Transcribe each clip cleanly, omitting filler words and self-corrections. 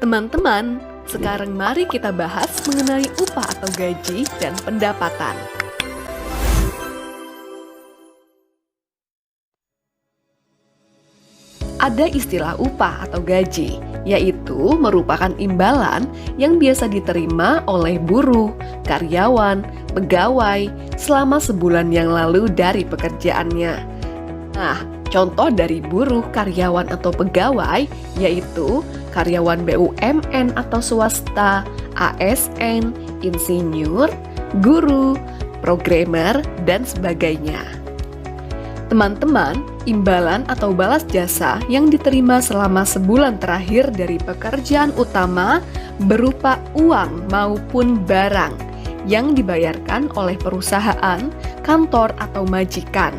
Teman-teman, sekarang mari kita bahas mengenai upah atau gaji dan pendapatan. Ada istilah upah atau gaji, yaitu merupakan imbalan yang biasa diterima oleh buruh, karyawan, pegawai selama sebulan yang lalu dari pekerjaannya. Nah, contoh dari buruh, karyawan, atau pegawai yaitu karyawan BUMN atau swasta, ASN, insinyur, guru, programmer, dan sebagainya. Teman-teman, imbalan atau balas jasa yang diterima selama sebulan terakhir dari pekerjaan utama berupa uang maupun barang yang dibayarkan oleh perusahaan, kantor, atau majikan.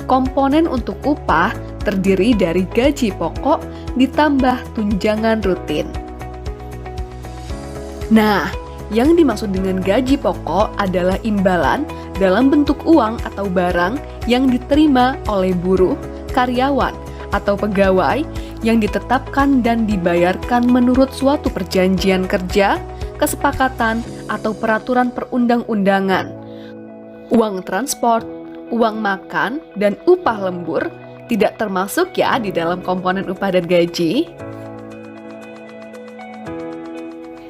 Komponen untuk upah terdiri dari gaji pokok ditambah tunjangan rutin. Nah, yang dimaksud dengan gaji pokok adalah imbalan dalam bentuk uang atau barang yang diterima oleh buruh, karyawan, atau pegawai yang ditetapkan dan dibayarkan menurut suatu perjanjian kerja, kesepakatan, atau peraturan perundang-undangan. Uang transport, uang makan, dan upah lembur tidak termasuk ya di dalam komponen upah dan gaji.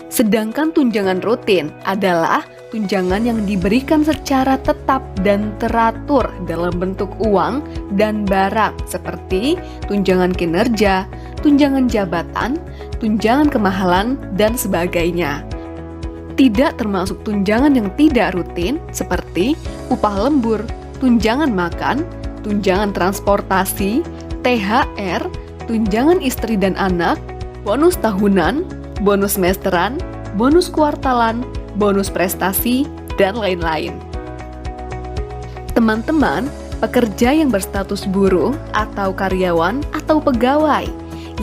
Sedangkan tunjangan rutin adalah tunjangan yang diberikan secara tetap dan teratur dalam bentuk uang dan barang seperti tunjangan kinerja, tunjangan jabatan, tunjangan kemahalan, dan sebagainya. Tidak termasuk tunjangan yang tidak rutin seperti upah lembur, tunjangan makan, tunjangan transportasi, THR, tunjangan istri dan anak, bonus tahunan, bonus semesteran, bonus kuartalan, bonus prestasi, dan lain-lain. Teman-teman, pekerja yang berstatus buruh atau karyawan atau pegawai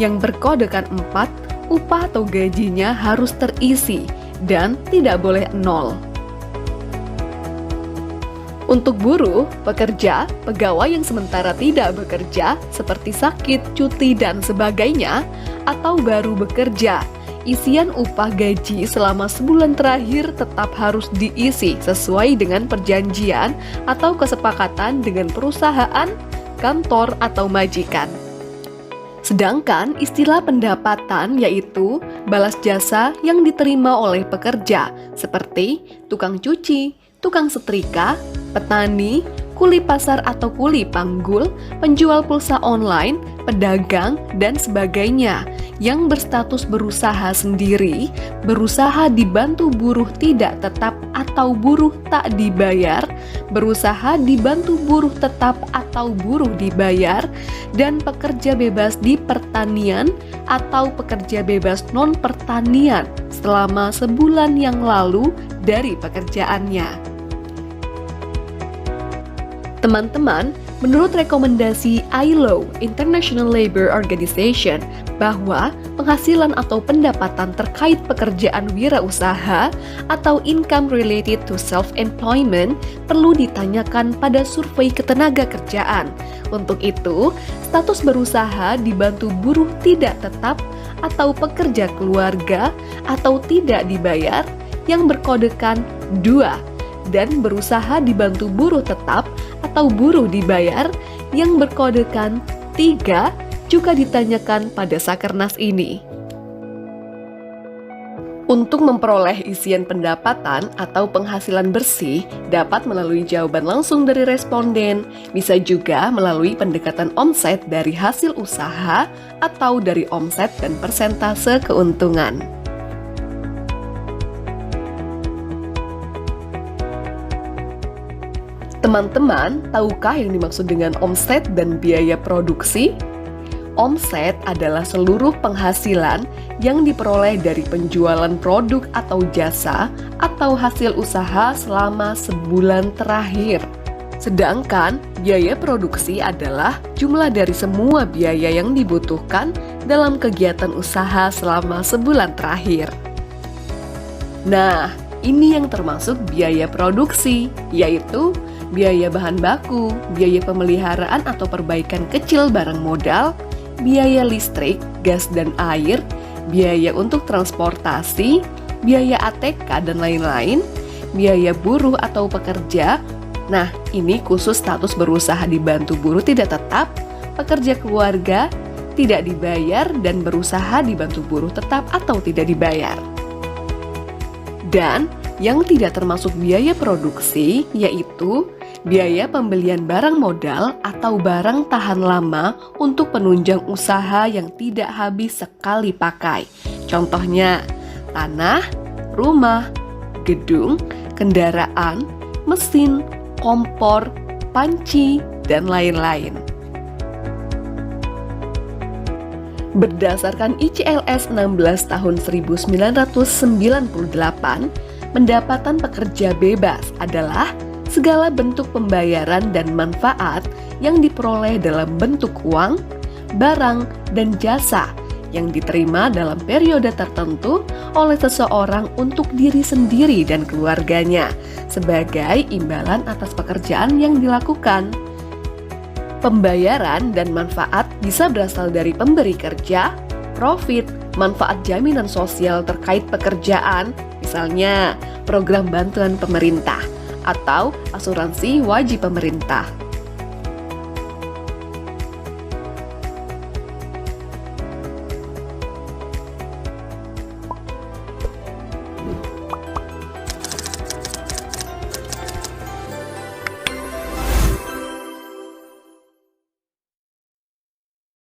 yang berkodekan 4, upah atau gajinya harus terisi dan tidak boleh nol. Untuk buruh, pekerja, pegawai yang sementara tidak bekerja seperti sakit, cuti, dan sebagainya, atau baru bekerja, isian upah gaji selama sebulan terakhir tetap harus diisi sesuai dengan perjanjian atau kesepakatan dengan perusahaan, kantor, atau majikan. Sedangkan istilah pendapatan yaitu balas jasa yang diterima oleh pekerja seperti tukang cuci, tukang setrika, petani, kuli pasar atau kuli panggul, penjual pulsa online, pedagang, dan sebagainya yang berstatus berusaha sendiri, berusaha dibantu buruh tidak tetap atau buruh tak dibayar, berusaha dibantu buruh tetap atau buruh dibayar, dan pekerja bebas di pertanian atau pekerja bebas non-pertanian selama sebulan yang lalu dari pekerjaannya. Teman-teman, menurut rekomendasi ILO, International Labour Organization, bahwa penghasilan atau pendapatan terkait pekerjaan wirausaha atau income related to self-employment perlu ditanyakan pada survei ketenagakerjaan. Untuk itu, status berusaha dibantu buruh tidak tetap atau pekerja keluarga atau tidak dibayar yang berkodekan 2 dan berusaha dibantu buruh tetap atau buruh dibayar yang berkodekan 3 juga ditanyakan pada Sakernas ini. Untuk memperoleh isian pendapatan atau penghasilan bersih dapat melalui jawaban langsung dari responden, bisa juga melalui pendekatan omset dari hasil usaha atau dari omset dan persentase keuntungan. Teman-teman, tahukah yang dimaksud dengan omset dan biaya produksi? Omset adalah seluruh penghasilan yang diperoleh dari penjualan produk atau jasa atau hasil usaha selama sebulan terakhir. Sedangkan biaya produksi adalah jumlah dari semua biaya yang dibutuhkan dalam kegiatan usaha selama sebulan terakhir. Nah, ini yang termasuk biaya produksi, yaitu biaya bahan baku, biaya pemeliharaan atau perbaikan kecil barang modal, biaya listrik, gas dan air, biaya untuk transportasi, biaya ATK dan lain-lain, biaya buruh atau pekerja. Nah, ini khusus status berusaha dibantu buruh tidak tetap, pekerja keluarga, tidak dibayar, dan berusaha dibantu buruh tetap atau tidak dibayar. Dan yang tidak termasuk biaya produksi yaitu biaya pembelian barang modal atau barang tahan lama untuk penunjang usaha yang tidak habis sekali pakai. Contohnya, tanah, rumah, gedung, kendaraan, mesin, kompor, panci, dan lain-lain. Berdasarkan ICLS 16 tahun 1998, pendapatan pekerja bebas adalah segala bentuk pembayaran dan manfaat yang diperoleh dalam bentuk uang, barang, dan jasa yang diterima dalam periode tertentu oleh seseorang untuk diri sendiri dan keluarganya sebagai imbalan atas pekerjaan yang dilakukan. Pembayaran dan manfaat bisa berasal dari pemberi kerja, profit, manfaat jaminan sosial terkait pekerjaan, misalnya program bantuan pemerintah, atau asuransi wajib pemerintah.